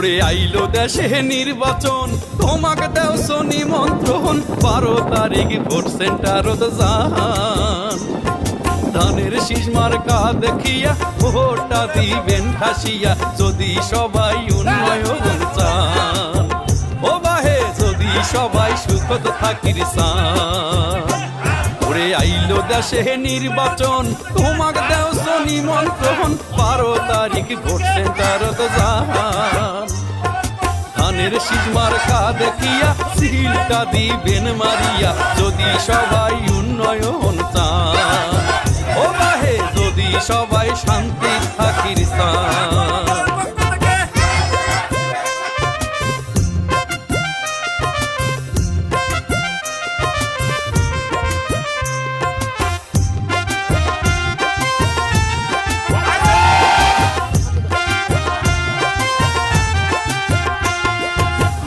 ওরে আইলো দেশে নির্বাচন, তোমাকে দেওছো নিমন্ত্রণ, 12 তারিখ ভোট সেন্টারত যান। ধানের শীষ মার্কা দেখিয়া ভোটটা দিবেন ঠাসিয়া, যদি সবাই উন্নয়ন চান। ও বাহে যদি সবাই সুখত থাকির চান। ওরে আইলো দেশে নির্বাচন, তোমাকে দেওছো নিমন্ত্রণ, 12 তারিখ ভোট সেন্টারত যান। ধানের শীষ মার্কা দেখিয়া সিলটা দিবেন মারিয়া, যদি সবাই উন্নয়ন চান। ও বাহে যদি সবাই শান্তি থাকির চান।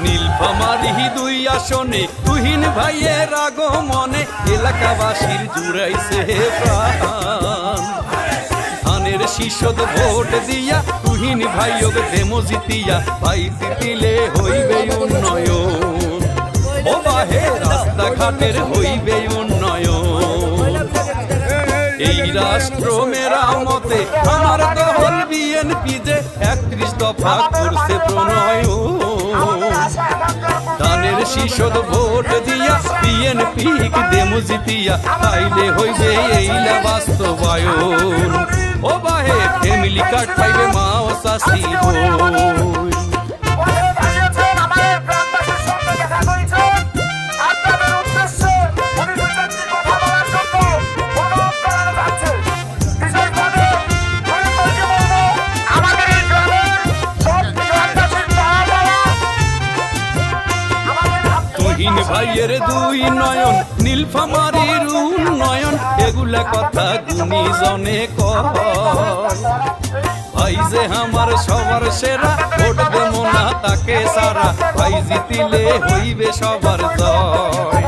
নীলফামারী 2 আসনে তুহিন ভাইয়ের আগমনে, এলাকাবাসীর জুড়াইছে প্রাণ। ধানের শীষত ভোট দিয়া তুহিন ভাইয়োগ ডেমো জিতিয়া, ভাই জিতিলে হইবে উন্নয়ন। ও বাহে রাস্তাঘাটের হইবে উন্নয়ন। এই রাষ্ট্র মেরামতে আমার দল বিএনপি যে 31 দফা করছে প্রণয়ন। ধানের শীষত ভোট দিয়া বিএনপি দেমু জিতিয়া, তাইলে হইবে এইলা বাস্তবায়ন। ও বাহে ফ্যামিলি কার্ড পাইবে মা ও চাষি বই। তুহিন ভাইয়ের 2 নয়ন, নীলফামারীর উন্নয়ন, এগুলা কথা গুণীজনে কয়। ভাই যে আমার সবার সেরা, ভোট দেবো না তাকে সারা, ভাই জিতিলে হইবে সবার জয়।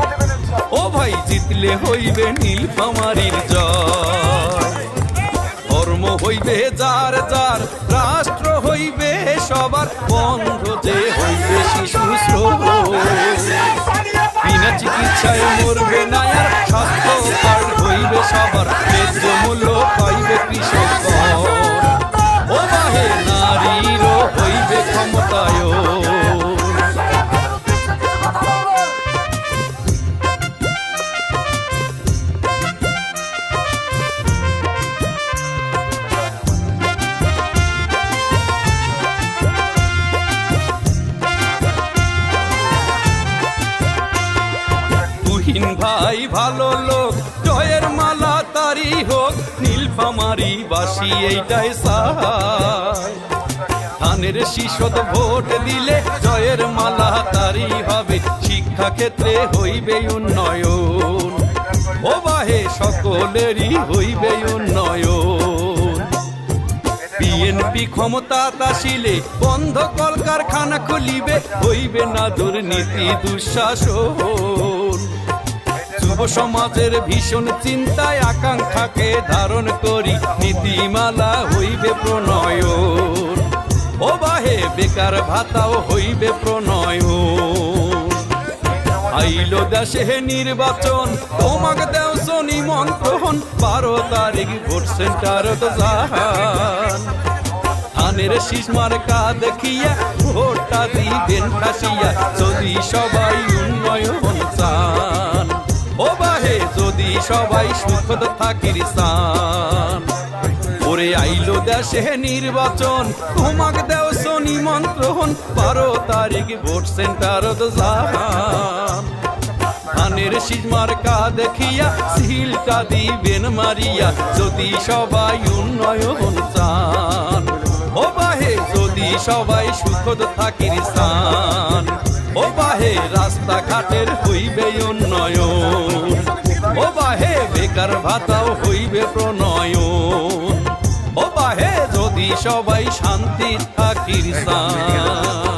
ও ভাই জিতলে হইবে নীলফামারীর জয়। ধর্ম হইবে যার যার, রাষ্ট্র হইবে সবার, বন্ধ যে হইবে শিশু শ্রম। বিনা চিকিৎসায় মরবে না আর, স্বাস্থ্য কার্ড হইবে সবার, ন্যায্য মূল্য পাইবে কৃষক। ও বাহে নারীরও হইবে ক্ষমতায়ন। তুহিন ভাই ভালো লোক, জয়ের মালা তারি হোক, নীলফামারী বাসী এইটাই চায়। ধানের শীষত ভোট দিলে জয়ের মালা তারি হবে, শিক্ষা ক্ষেত্রে হইবে উন্নয়ন। ও বাহে সকলেরই হইবে উন্নয়ন। বিএনপি ক্ষমতা আসিলে বন্ধ কলকারখানা খুলিবে, হইবে না দুর্নীতি দুঃশাসন। যুব সমাজের ভীষণ চিন্তায় আকাঙ্ক্ষাকে ধারণ করি, নীতিমালা হইবে প্রণয়ন। ও বাহে বেকার ভাতাও হইবে প্রণয়ন। আইলো দেশে নির্বাচন, তোমাকে দেওছো নিমন্ত্রণ, 12 তারিখ ভোট সেন্টারত যান। ধানের শীষ মার্কা দেখিয়া ভোটটা দিবেন ঠাসিয়া, যদি সবাই উন্নয়ন চান। ও বাহে যদি সবাই সুখত থাকির চান। ওরে আইলো দেশে নির্বাচন, তোমাকে দেওছো নিমন্ত্রণ, 12 তারিখ ভোট সেন্টারত যান। ধানের শীষ মার্কা দেখিয়া সিলটা দিবেন মারিয়া, যদি সবাই উন্নয়ন চান। ও বাহে যদি সবাই সুখত থাকির চান। ও বাহে রাস্তাঘাটের হইবে উন্নয়ন। ও বাহে বেকার ভাতাও হইবে প্রণয়ন। ও বাহে যদি সবাই শান্তি থাকির চান।